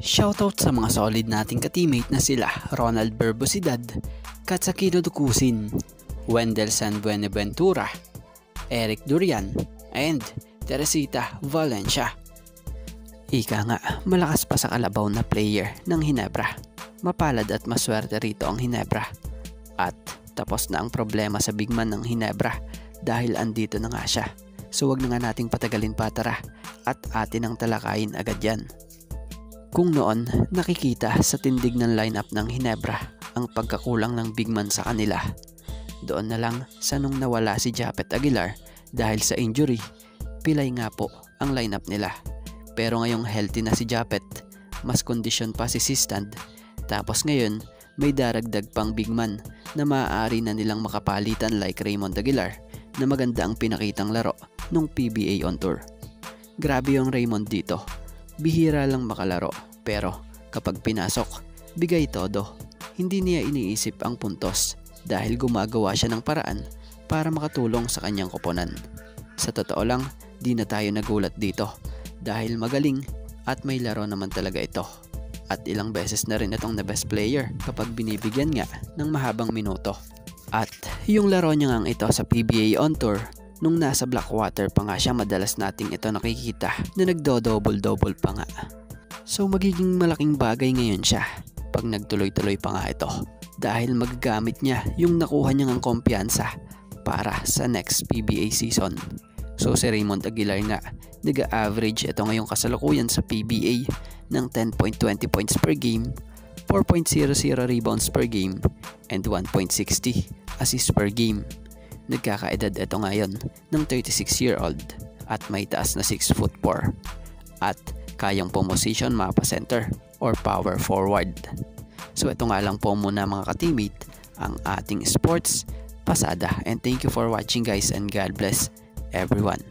Shoutout sa mga solid nating ka-teammate na sila Ronald Berbosidad, Katsakino Dukusin, Wendell San Buenaventura, Eric Durian, and Teresita Valencia. Ika nga, malakas pa sa kalabaw na player ng Ginebra. Mapalad at maswerte rito ang Ginebra. At tapos na ang problema sa big man ng Ginebra dahil andito na nga siya. So wag na nga nating patagalin pa, tara at atin ang talakayin agad yan. Kung noon nakikita sa tindig ng lineup ng Ginebra ang pagkakulang ng big man sa kanila, doon na lang sa nung nawala si Japet Aguilar dahil sa injury, pilay nga po ang lineup nila. Pero ngayong healthy na si Japet, mas kondisyon pa si Sistand, tapos ngayon may daragdag pang big man na maaari na nilang makapalitan like Raymond Aguilar na maganda ang pinakitang laro nung PBA on tour. Grabe yung Raymond dito, bihira lang makalaro pero kapag pinasok, bigay todo. Hindi niya iniisip ang puntos dahil gumagawa siya ng paraan para makatulong sa kanyang koponan. Sa totoo lang, di na tayo nagulat dito dahil magaling at may laro naman talaga ito. At ilang beses na rin itong na best player kapag binibigyan nga ng mahabang minuto. At yung laro niya nga ito sa PBA on tour, nung nasa Blackwater pa nga siya madalas nating ito nakikita na nagdo-double-double pa nga. So magiging malaking bagay ngayon siya pag nagtuloy-tuloy pa nga ito dahil magagamit niya yung nakuha niyang kumpiyansa para sa next PBA season. So si Raymond Aguilar nga, nag-average ito ngayong kasalukuyan sa PBA ng 10.20 points per game, 4.00 rebounds per game, and 1.60 assists per game. Nagkakaedad ito ngayon ng 36-year-old at may taas na 6'4" at kayang pumosisyon mapa center or power forward. So ito nga lang po muna mga ka-teammate ang ating sports pasada, and thank you for watching guys, and God bless everyone.